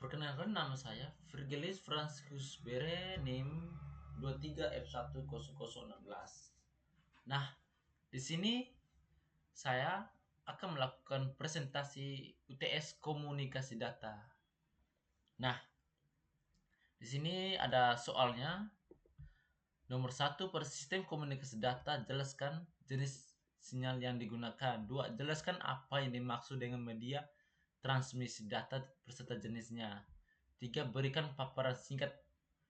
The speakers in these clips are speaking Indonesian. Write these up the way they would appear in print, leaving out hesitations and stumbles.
Perkenalkan, nama saya Virgilis Franciscus Bere, NIM 23F10016. Nah, di sini saya akan melakukan presentasi UTS Komunikasi Data. Nah, di sini ada soalnya. Nomor 1, pada sistem komunikasi data, jelaskan jenis sinyal yang digunakan. 2, jelaskan apa yang dimaksud dengan media transmisi data beserta jenisnya. 3, berikan paparan singkat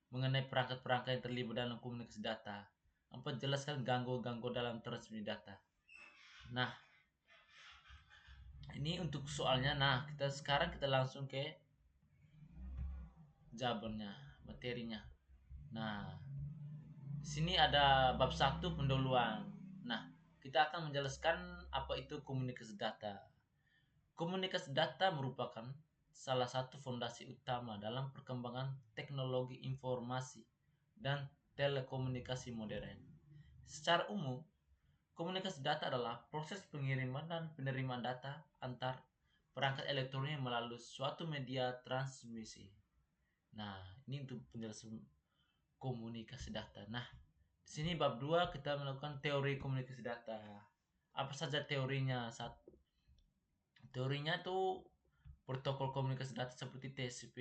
mengenai perangkat-perangkat yang terlibat dalam komunikasi data. 4, jelaskan gangguan-gangguan dalam transmisi data. Nah, ini untuk soalnya. Nah, sekarang kita langsung ke jawabannya, materinya. Nah, di sini ada bab 1, pendahuluan. Nah, kita akan menjelaskan apa itu komunikasi data. Komunikasi data merupakan salah satu fondasi utama dalam perkembangan teknologi informasi dan telekomunikasi modern. Secara umum, komunikasi data adalah proses pengiriman dan penerimaan data antar perangkat elektronik melalui suatu media transmisi. Nah, ini untuk penjelasan komunikasi data. Nah, di sini bab 2 kita melakukan teori komunikasi data. Apa saja teorinya? Teorinya tuh protokol komunikasi data seperti TCP,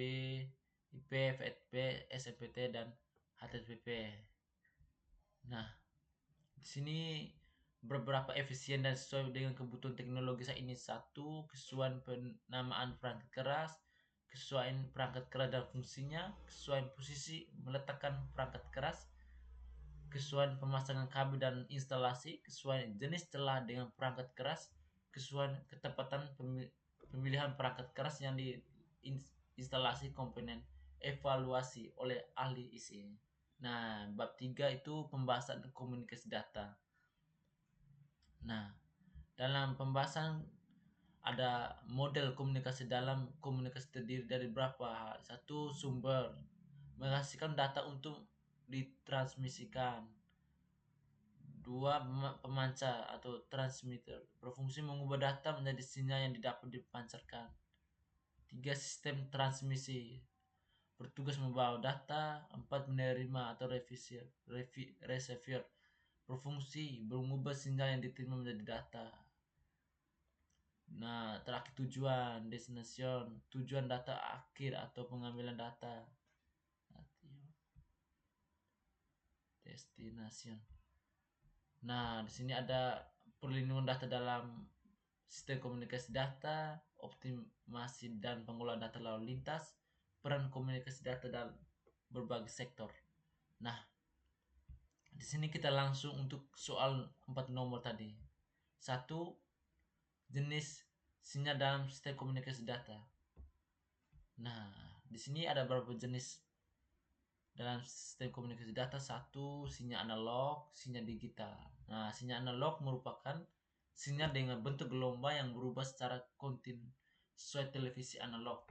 IP, FTP, SMPT, dan HTTP. Nah, di sini beberapa efisien dan sesuai dengan kebutuhan teknologi saat ini. 1, kesesuaian penamaan perangkat keras, kesesuaian perangkat keras dan fungsinya, kesesuaian posisi meletakkan perangkat keras, kesesuaian pemasangan kabel dan instalasi, kesesuaian jenis celah dengan perangkat keras, kesesuaian ketepatan pemilihan perangkat keras yang diinstalasi komponen, evaluasi oleh ahli IC. Nah, bab 3 itu pembahasan komunikasi data. Nah, dalam pembahasan ada model komunikasi. Dalam komunikasi terdiri dari berapa hal. 1, sumber, menghasilkan data untuk ditransmisikan. 2, pemancar atau transmitter, berfungsi mengubah data menjadi sinyal yang dapat dipancarkan. 3, sistem transmisi, bertugas membawa data. 4, menerima atau receiver, berfungsi mengubah sinyal yang diterima menjadi data. Nah, terakhir tujuan, destination, tujuan data akhir atau pengambilan data. Destination. Nah, di sini ada perlindungan data dalam sistem komunikasi data, optimasi dan pengelolaan data lalu lintas, peran komunikasi data dalam berbagai sektor. Nah, di sini kita langsung untuk soal 4 nomor tadi. 1, jenis sinyal dalam sistem komunikasi data. Nah, di sini ada beberapa jenis dalam sistem komunikasi data. 1, sinyal analog, sinyal digital. Nah, sinyal analog merupakan sinyal dengan bentuk gelombang yang berubah secara kontinu sesuai televisi analog.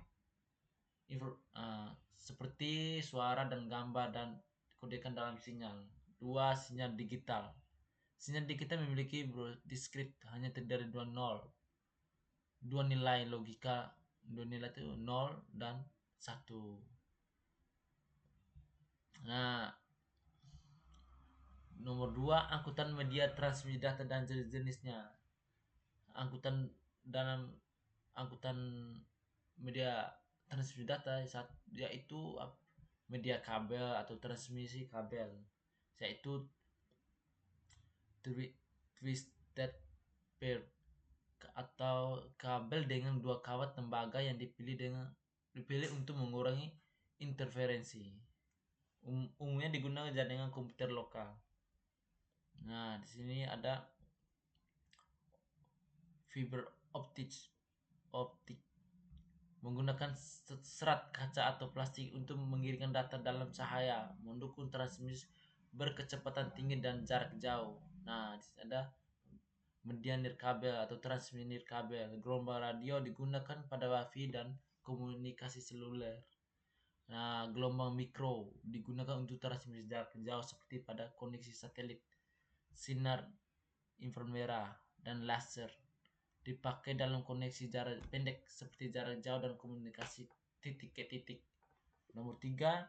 Seperti suara dan gambar dan dikodekan dalam sinyal. 2, sinyal digital. Sinyal digital memiliki diskrit, hanya terdiri dari 2 nol. 2 nilai logika, 2 nilai itu 0 dan 1. Nah, nomor 2, angkutan media transmisi data dan jenis-jenisnya. Dalam angkutan media transmisi data yaitu media kabel atau transmisi kabel, yaitu twisted pair atau kabel dengan 2 kawat tembaga yang dipilih untuk mengurangi interferensi. Umumnya digunakan jaringan komputer lokal. Nah, di sini ada fiber optik menggunakan serat kaca atau plastik untuk mengirimkan data dalam cahaya, mendukung transmisi berkecepatan tinggi dan jarak jauh. Nah, di sini ada media nirkabel atau transmisi nirkabel. Gelombang radio digunakan pada wifi dan komunikasi seluler. Nah, gelombang mikro digunakan untuk transmisi jarak jauh seperti pada koneksi satelit, sinar inframerah, dan laser. Dipakai dalam koneksi jarak pendek seperti jarak jauh dan komunikasi titik ke titik. Nomor 3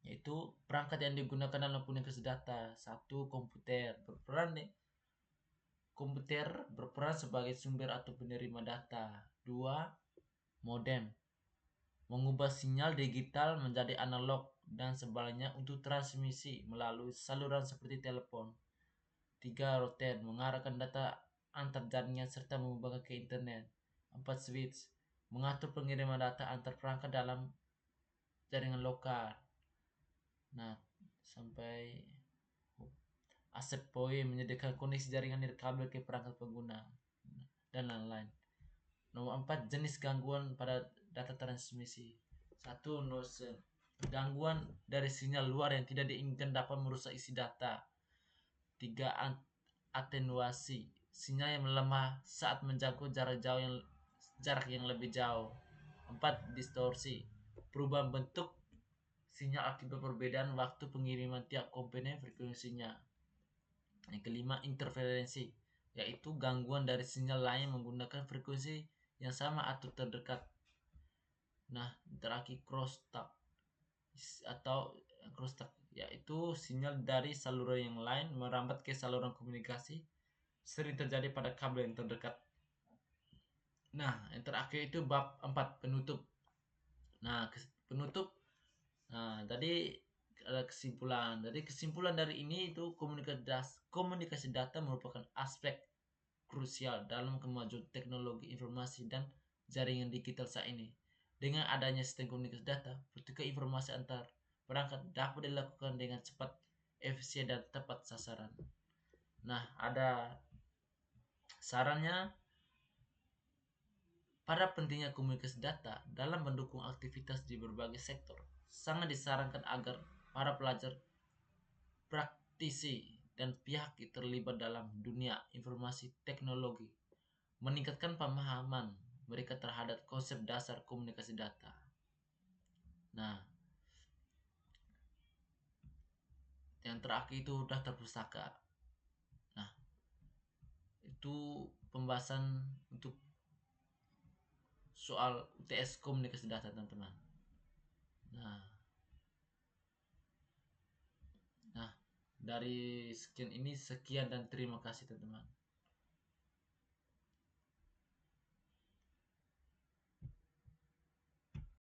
yaitu perangkat yang digunakan dalam komunikasi data. Satu, komputer berperan sebagai sumber atau penerima data. Dua, modem mengubah sinyal digital menjadi analog dan sebaliknya untuk transmisi melalui saluran seperti telepon. Tiga, router mengarahkan data antar jaringan serta mengubahnya ke internet. Empat, switch mengatur pengiriman data antar perangkat dalam jaringan lokal. Nah, sampai ASEP POE menyediakan koneksi jaringan nirkabel ke perangkat pengguna dan lain-lain. Nomor 4, jenis gangguan pada data transmisi. Satu, nuisance, gangguan dari sinyal luar yang tidak diinginkan dapat merusak isi data. Tiga, atenuasi, sinyal yang melemah saat menjangkau jarak yang lebih jauh. Empat, distorsi, perubahan bentuk sinyal akibat perbedaan waktu pengiriman tiap komponen frekuensinya. Yang kelima, interferensi, yaitu gangguan dari sinyal lain menggunakan frekuensi yang sama atau terdekat. Nah, terakhir crosstalk atau crosstalk, yaitu sinyal dari saluran yang lain merambat ke saluran komunikasi, sering terjadi pada kabel yang terdekat. Nah, yang terakhir itu bab 4, penutup. Nah, penutup. Nah, tadi ada kesimpulan. Jadi kesimpulan dari ini itu komunikasi data merupakan aspek krusial dalam kemajuan teknologi informasi dan jaringan digital saat ini. Dengan adanya sistem komunikasi data, pertukaran informasi antar perangkat dapat dilakukan dengan cepat, efisien, dan tepat sasaran. Nah, ada sarannya pada pentingnya komunikasi data dalam mendukung aktivitas di berbagai sektor. Sangat disarankan agar para pelajar, praktisi, dan pihak terlibat dalam dunia informasi teknologi meningkatkan pemahaman mereka terhadap konsep dasar komunikasi data. Nah, yang terakhir itu daftar pustaka. Nah, itu pembahasan untuk soal UTS komunikasi data, teman-teman. Nah, nah dari sekian dan terima kasih, teman-teman.